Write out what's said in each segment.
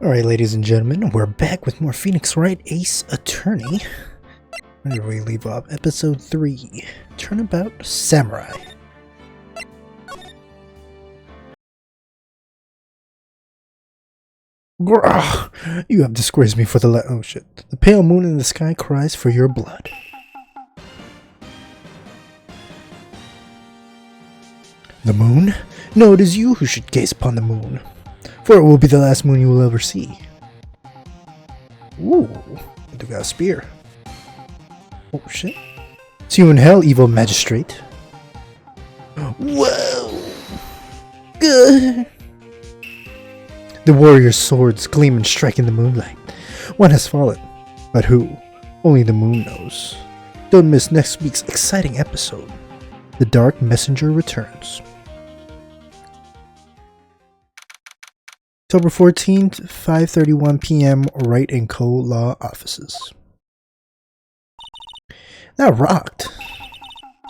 Alright, ladies and gentlemen, we're back with more Phoenix Wright Ace Attorney. Where did we leave off? Episode 3. Turnabout Samurai. Grah! You have disgraced me for the oh shit. The pale moon in the sky cries for your blood. The moon? No, it is you who should gaze upon the moon. For it will be the last moon you will ever see. Ooh, I do got a spear. Oh shit. See you in hell, evil magistrate. Whoa! Good. The warrior's swords gleam and strike in the moonlight. One has fallen, but who? Only the moon knows. Don't miss next week's exciting episode. The Dark Messenger returns. October 14th, 5:31 p.m. Wright & Co. Law Offices. That rocked.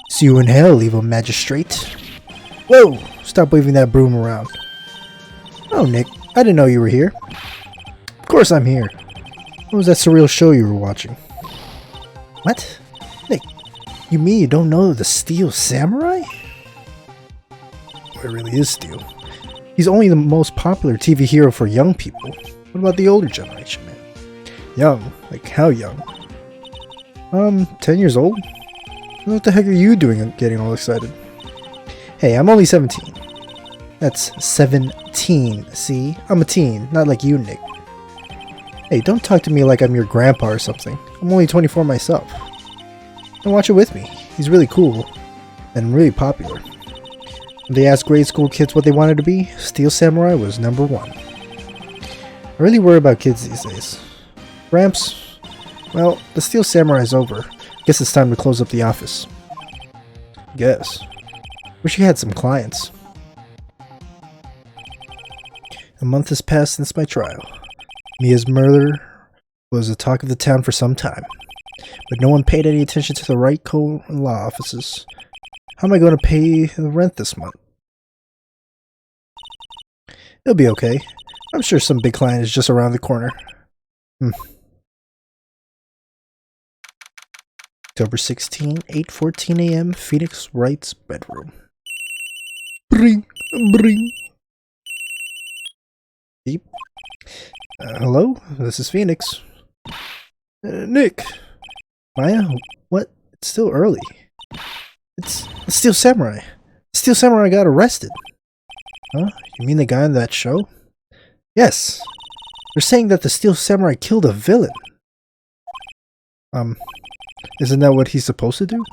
See you in hell, evil magistrate. Whoa! Stop waving that broom around. Oh, Nick, I didn't know you were here. Of course I'm here. What was that surreal show you were watching? What? Nick, you mean you don't know the Steel Samurai? Well, it really is Steel. He's only the most popular TV hero for young people. What about the older generation, man? Young? Like how young? 10 years old? What the heck are you doing getting all excited? Hey, I'm only 17. That's 17, see? I'm a teen, not like you, Nick. Hey, don't talk to me like I'm your grandpa or something. I'm only 24 myself. And watch it with me. He's really cool. And really popular. When they asked grade school kids what they wanted to be, Steel Samurai was number 1. I really worry about kids these days. Gramps, well, the Steel Samurai's over. Guess it's time to close up the office. Guess. Wish you had some clients. A month has passed since my trial. Mia's murder was the talk of the town for some time. But no one paid any attention to the Wright Co. law offices. How am I going to pay the rent this month? It'll be okay. I'm sure some big client is just around the corner. October 16, 8:14 a.m. Phoenix Wright's bedroom. Bring, bring. Beep. Hello? This is Phoenix. Nick. Maya? What? It's still early. It's the Steel Samurai. Steel Samurai got arrested. Huh? You mean the guy on that show? Yes. They're saying that the Steel Samurai killed a villain. Isn't that what he's supposed to do?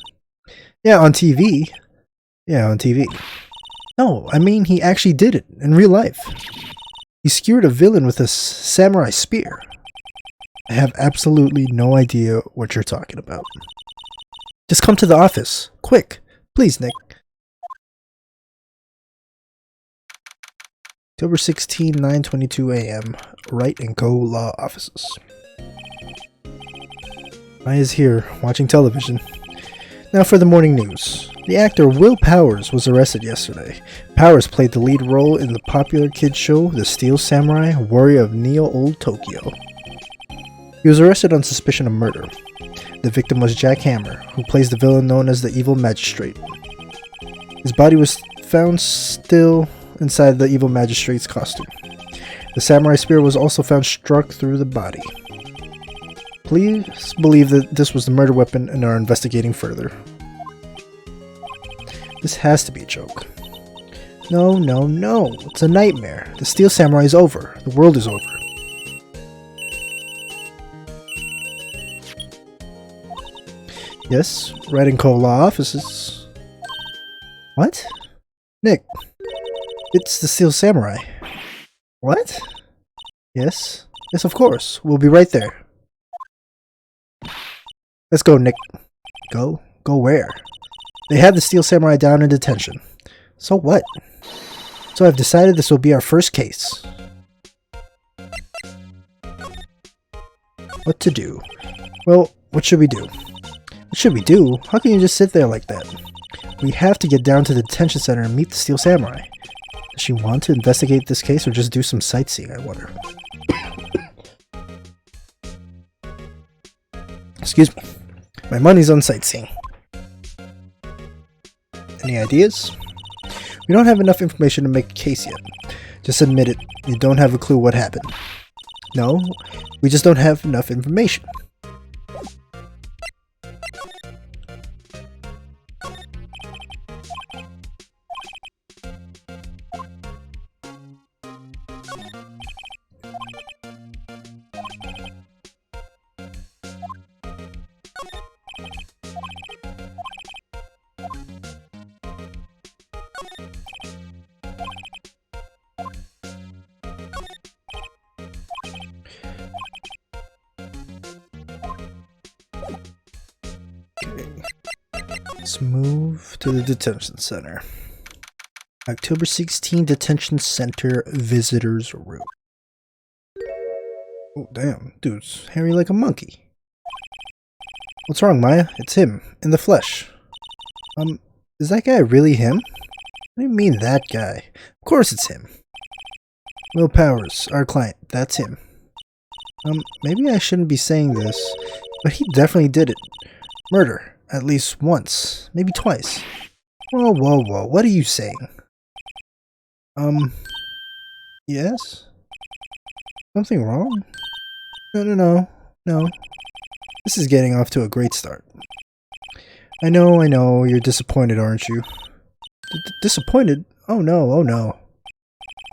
Yeah, on TV. Yeah, on TV. No, I mean he actually did it in real life. He skewered a villain with a samurai spear. I have absolutely no idea what you're talking about. Just come to the office. Quick. Please, Nick. October 16, 9:22 a.m. Wright & Co. Law Offices. Maya's here, watching television. Now for the morning news. The actor Will Powers was arrested yesterday. Powers played the lead role in the popular kids show The Steel Samurai, Warrior of Neo-Old Tokyo. He was arrested on suspicion of murder. The victim was Jack Hammer, who plays the villain known as the Evil Magistrate. His body was found still inside the Evil Magistrate's costume. The samurai spear was also found struck through the body. Please believe that this was the murder weapon and are investigating further. This has to be a joke. No, no, no. It's a nightmare. The Steel Samurai is over. The world is over. Yes, Wright & Co. Law Offices. What? Nick. It's the Steel Samurai. What? Yes. Yes, of course. We'll be right there. Let's go, Nick. Go? Go where? They have the Steel Samurai down in detention. So what? So I've decided this will be our first case. What to do? Well, what should we do? What should we do? How can you just sit there like that? We have to get down to the detention center and meet the Steel Samurai. Does she want to investigate this case or just do some sightseeing, I wonder? Excuse me. My money's on sightseeing. Any ideas? We don't have enough information to make a case yet. Just admit it. You don't have a clue what happened. No, we just don't have enough information. Let's move to the detention center. October 16 detention center visitors room. Oh damn, dude's hairy like a monkey. What's wrong, Maya? It's him, in the flesh. Is that guy really him? What do you mean that guy? Of course it's him. Will Powers, our client, that's him. Maybe I shouldn't be saying this, but he definitely did it. Murder. At least once. Maybe twice. Whoa, whoa, whoa. What are you saying? Yes? Something wrong? No. This is getting off to a great start. I know. You're disappointed, aren't you? Disappointed? Oh no.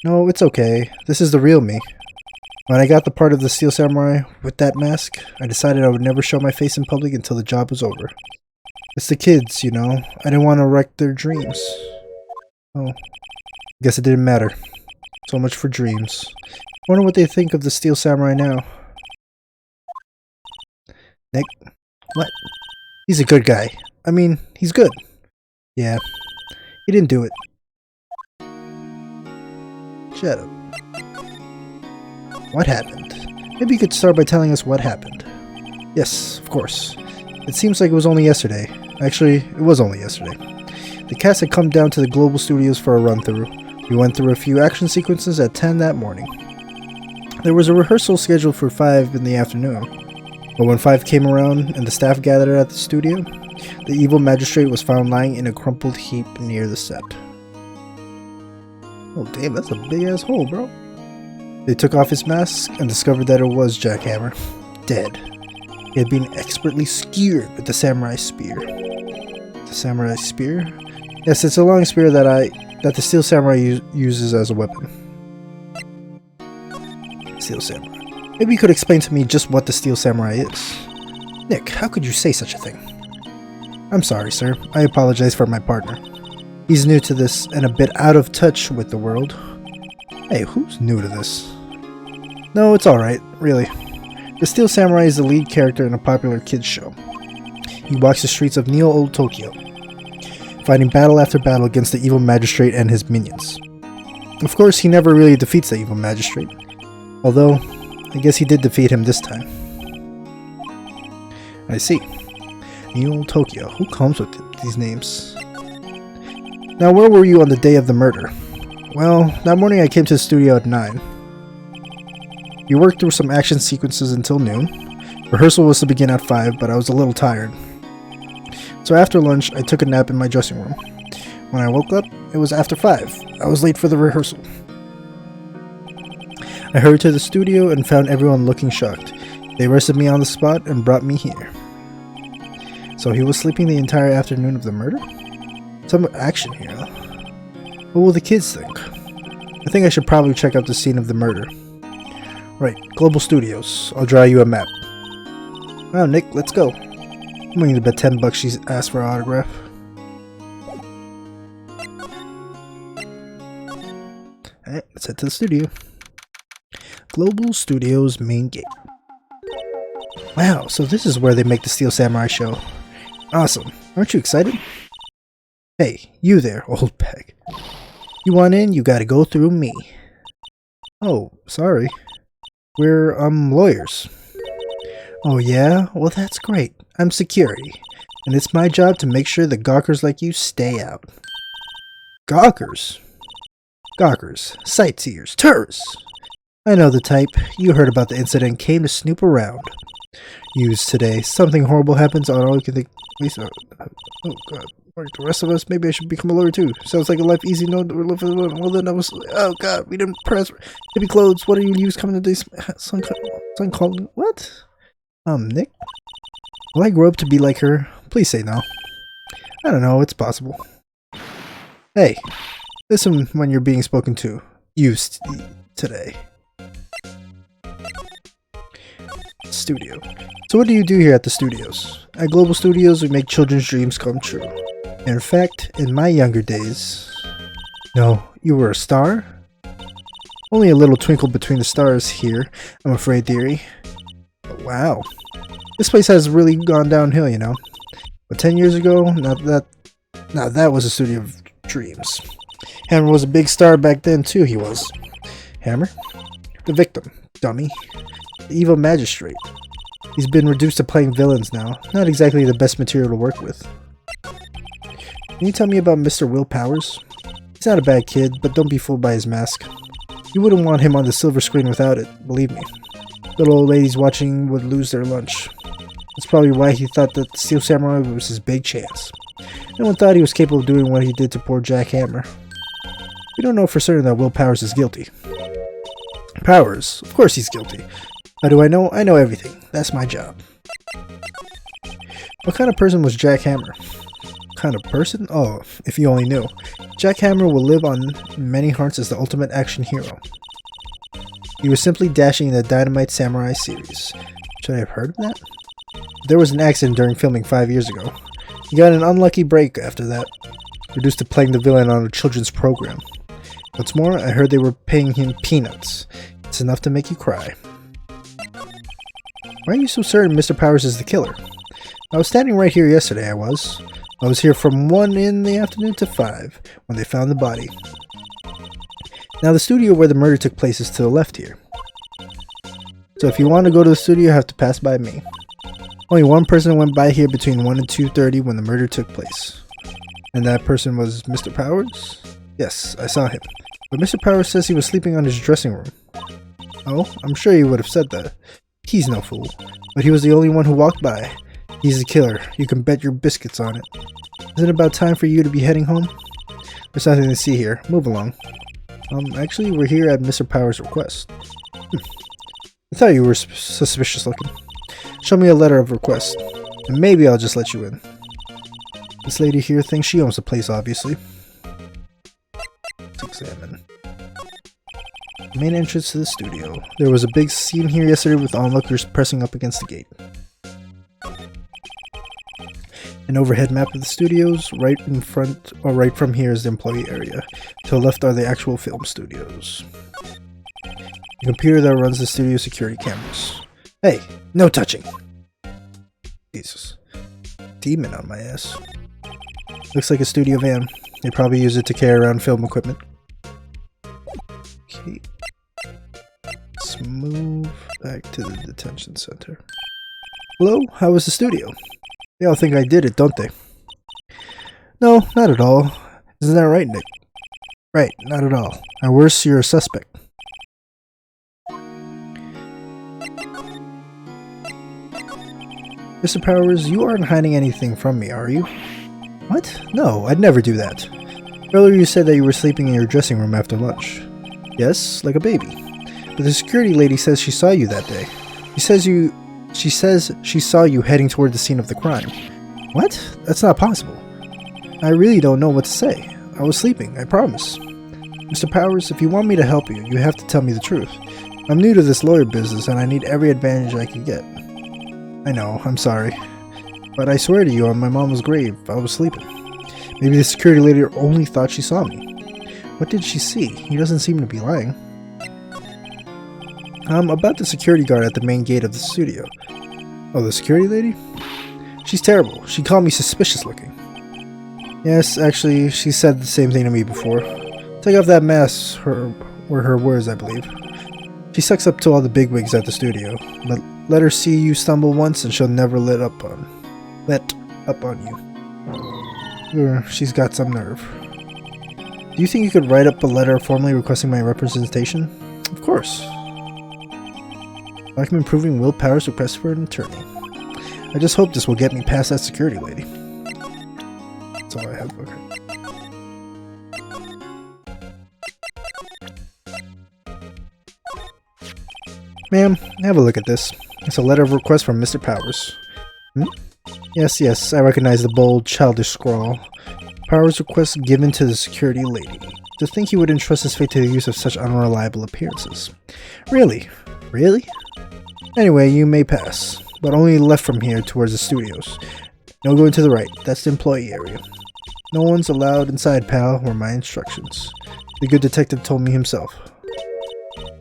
No, it's okay. This is the real me. When I got the part of the Steel Samurai with that mask, I decided I would never show my face in public until the job was over. It's the kids, you know. I didn't want to wreck their dreams. Oh. Guess it didn't matter. So much for dreams. Wonder what they think of the Steel Samurai now. Nick? What? He's a good guy. I mean, he's good. Yeah. He didn't do it. Shut up. What happened? Maybe you could start by telling us what happened. Yes, of course. It seems like it was only yesterday. Actually, it was only yesterday. The cast had come down to the Global Studios for a run-through. We went through a few action sequences at 10 that morning. There was a rehearsal scheduled for 5 in the afternoon. But when 5 came around and the staff gathered at the studio, the evil magistrate was found lying in a crumpled heap near the set. Oh damn, that's a big-ass hole, bro. They took off his mask and discovered that it was Jackhammer, dead. He had been expertly skewered with the samurai spear. The samurai spear? Yes, it's a long spear that the Steel Samurai uses as a weapon. Steel Samurai. Maybe you could explain to me just what the Steel Samurai is. Nick, how could you say such a thing? I'm sorry, sir. I apologize for my partner. He's new to this and a bit out of touch with the world. Hey, who's new to this? No, it's alright, really. The Steel Samurai is the lead character in a popular kids show. He walks the streets of Neo Old Tokyo, fighting battle after battle against the evil magistrate and his minions. Of course, he never really defeats the evil magistrate, although I guess he did defeat him this time. I see. Neo Old Tokyo, who comes with these names? Now, where were you on the day of the murder? Well, that morning I came to the studio at 9. We worked through some action sequences until noon. Rehearsal was to begin at 5, but I was a little tired. So after lunch, I took a nap in my dressing room. When I woke up, it was after 5. I was late for the rehearsal. I hurried to the studio and found everyone looking shocked. They arrested me on the spot and brought me here. So he was sleeping the entire afternoon of the murder? Some action here, huh? What will the kids think? I think I should probably check out the scene of the murder. Right, Global Studios. I'll draw you a map. Wow, Nick, let's go. I'm willing to bet $10 she's asked for an autograph. Alright, let's head to the studio. Global Studios main gate. Wow, so this is where they make the Steel Samurai show. Awesome. Aren't you excited? Hey, you there, old peg. You want in, you gotta go through me. Oh, sorry. We're, lawyers. Oh yeah? Well, that's great. I'm security. And it's my job to make sure the gawkers like you stay out. Gawkers? Gawkers. Sightseers. Tourists. I know the type. You heard about the incident, came to snoop around. Used today. Something horrible happens, all you can think. Oh god. Like the rest of us, maybe I should become a lawyer too. Sounds like a life easy, no, we're living alone. Well then I was, oh god, we didn't press. Heavy clothes, what do you use coming to this? Son called me, what? Nick? Will I grow up to be like her? Please say no. I don't know, it's possible. Hey, listen when you're being spoken to. Used today. Studio. So what do you do here at the studios? At Global Studios, we make children's dreams come true. In fact, in my younger days... No, you were a star? Only a little twinkle between the stars here, I'm afraid, dearie. But wow. This place has really gone downhill, you know. But 10 years ago, now that was a studio of dreams. Hammer was a big star back then too, he was. Hammer? The victim. Dummy. The evil magistrate. He's been reduced to playing villains now. Not exactly the best material to work with. Can you tell me about Mr. Will Powers? He's not a bad kid, but don't be fooled by his mask. You wouldn't want him on the silver screen without it, believe me. Little old ladies watching would lose their lunch. That's probably why he thought that the Steel Samurai was his big chance. No one thought he was capable of doing what he did to poor Jack Hammer. We don't know for certain that Will Powers is guilty. Powers? Of course he's guilty. How do I know? I know everything. That's my job. What kind of person was Jack Hammer? Kind of person? Oh, if you only knew. Jack Hammer will live on many hearts as the ultimate action hero. He was simply dashing in the Dynamite Samurai series. Should I have heard of that? There was an accident during filming 5 years ago. He got an unlucky break after that, reduced to playing the villain on a children's program. What's more, I heard they were paying him peanuts. It's enough to make you cry. Why are you so certain Mr. Powers is the killer? I was standing right here yesterday, I was here from 1 in the afternoon to 5, when they found the body. Now the studio where the murder took place is to the left here. So if you want to go to the studio, you have to pass by me. Only one person went by here between 1 and 2:30 when the murder took place. And that person was Mr. Powers? Yes, I saw him. But Mr. Powers says he was sleeping on his dressing room. Oh, I'm sure he would have said that. He's no fool. But he was the only one who walked by. He's the killer. You can bet your biscuits on it. Isn't it about time for you to be heading home? There's nothing to see here. Move along. Actually, we're here at Mr. Powers' request. I thought you were suspicious looking. Show me a letter of request, and maybe I'll just let you in. This lady here thinks she owns the place, obviously. Let's examine. Main entrance to the studio. There was a big scene here yesterday with onlookers pressing up against the gate. An overhead map of the studios. Right in front, or right from here, is the employee area. To the left are the actual film studios. The computer that runs the studio security cameras. Hey, no touching! Jesus. Demon on my ass. Looks like a studio van. They probably use it to carry around film equipment. Okay. Let's move back to the detention center. Hello? How was the studio? They all think I did it, don't they? No, not at all. Isn't that right, Nick? Right, not at all. At worst, you're a suspect. Mr. Powers, you aren't hiding anything from me, are you? What? No, I'd never do that. Earlier you said that you were sleeping in your dressing room after lunch. Yes, like a baby. But the security lady says she saw you that day. She says she saw you heading toward the scene of the crime. What? That's not possible. I really don't know what to say. I was sleeping, I promise. Mr. Powers, if you want me to help you, you have to tell me the truth. I'm new to this lawyer business and I need every advantage I can get. I know, I'm sorry. But I swear to you, on my mom's grave, I was sleeping. Maybe the security lady only thought she saw me. What did she see? He doesn't seem to be lying. About the security guard at the main gate of the studio. Oh, the security lady? She's terrible. She called me suspicious looking. Yes, actually, she said the same thing to me before. Take off that mask, were her words, I believe. She sucks up to all the bigwigs at the studio, but let her see you stumble once and she'll never let up on you. She's got some nerve. Do you think you could write up a letter formally requesting my representation? Of course. Document proving Will Powers' request for an attorney. I just hope this will get me past that security lady. That's all I have. Okay. Ma'am, have a look at this. It's a letter of request from Mr. Powers. Yes, I recognize the bold, childish scrawl. Powers' request given to the security lady. To think he would entrust his fate to the use of such unreliable appearances. Really? Really? Anyway, you may pass, but only left from here towards the studios. No going to the right, that's the employee area. No one's allowed inside, pal, were my instructions. The good detective told me himself.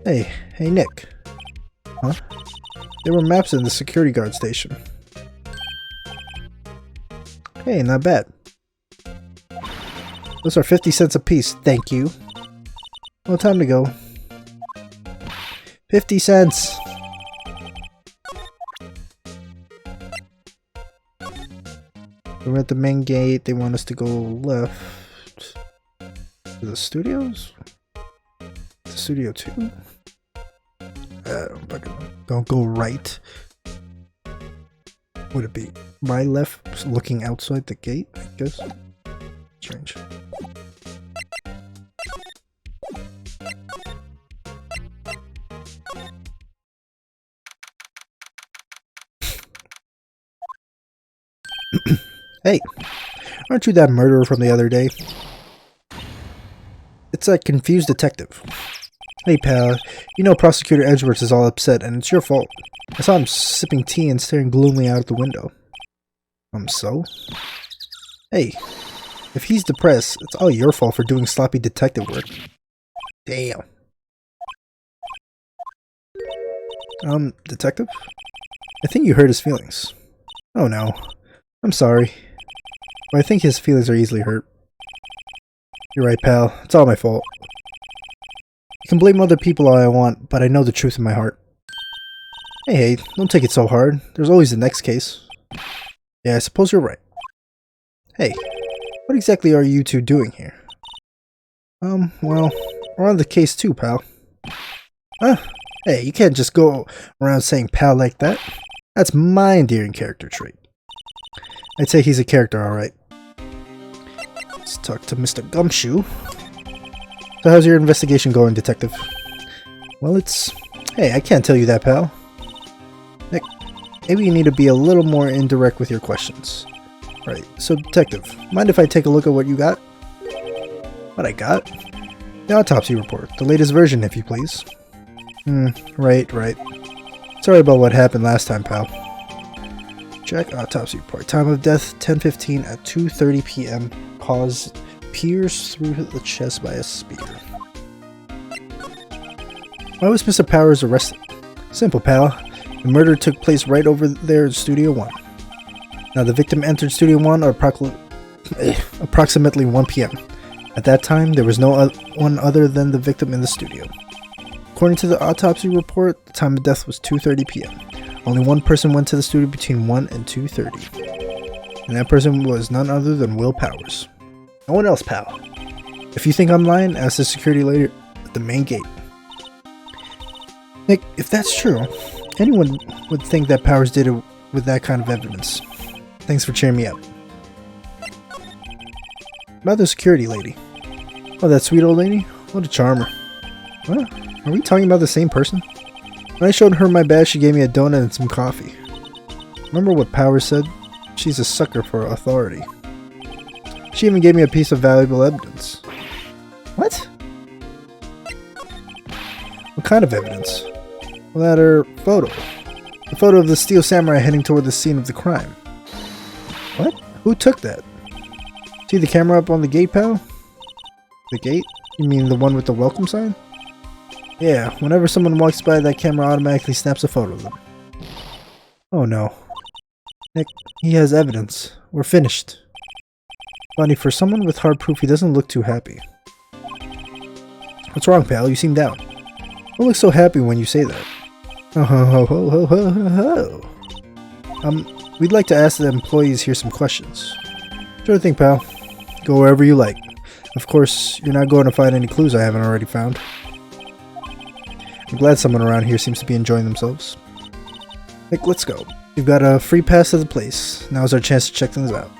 Hey, Nick. Huh? There were maps in the security guard station. Hey, not bad. Those are 50 cents apiece, thank you. Well, time to go. 50 cents! We're at the main gate, they want us to go left. To the studios? To Studio 2? Don't go right. Would it be my left looking outside the gate, I guess? Strange. Hey, aren't you that murderer from the other day? It's that confused detective. Hey pal, you know Prosecutor Edgeworth is all upset and it's your fault. I saw him sipping tea and staring gloomily out of the window. So? Hey, if he's depressed, it's all your fault for doing sloppy detective work. Damn. Detective? I think you hurt his feelings. Oh no. I'm sorry. But I think his feelings are easily hurt. You're right, pal. It's all my fault. I can blame other people all I want, but I know the truth in my heart. Hey, don't take it so hard. There's always the next case. Yeah, I suppose you're right. Hey, what exactly are you two doing here? Well, we're on the case too, pal. Hey, you can't just go around saying pal like that. That's my endearing character trait. I'd say he's a character, alright. Let's talk to Mr. Gumshoe. So how's your investigation going, detective? Well, it's... Hey, I can't tell you that, pal. Nick, maybe you need to be a little more indirect with your questions. Right, so detective, mind if I take a look at what you got? What I got? The autopsy report, the latest version, if you please. Right. Sorry about what happened last time, pal. Check autopsy report. Time of death, 10:15 at 2:30 p.m. Cause, pierced through the chest by a spear. Why was Mr. Powers arrested? Simple, pal. The murder took place right over there in Studio 1. Now, the victim entered Studio 1 approximately 1 p.m. At that time, there was no one other than the victim in the studio. According to the autopsy report, the time of death was 2:30 p.m. Only one person went to the studio between 1 and 2:30. And that person was none other than Will Powers. No one else, pal. If you think I'm lying, ask the security lady at the main gate. Nick, if that's true, anyone would think that Powers did it with that kind of evidence. Thanks for cheering me up. About the security lady. Oh, that sweet old lady? What a charmer. What? Are we talking about the same person? When I showed her my badge, she gave me a donut and some coffee. Remember what Powers said? She's a sucker for authority. She even gave me a piece of valuable evidence. What? What kind of evidence? Well, that her photo. The photo of the steel samurai heading toward the scene of the crime. What? Who took that? See the camera up on the gate, pal? The gate? You mean the one with the welcome sign? Yeah, whenever someone walks by, that camera automatically snaps a photo of them. Oh no. Nick, he has evidence. We're finished. Funny, for someone with hard proof, he doesn't look too happy. What's wrong, pal? You seem down. Don't look so happy when you say that. Oh, ho, ho, ho, ho, ho, ho. We'd like to ask the employees here some questions. Sure thing, pal. Go wherever you like. Of course, you're not going to find any clues I haven't already found. I'm glad someone around here seems to be enjoying themselves. Like, let's go. We've got a free pass to the place. Now's our chance to check things out.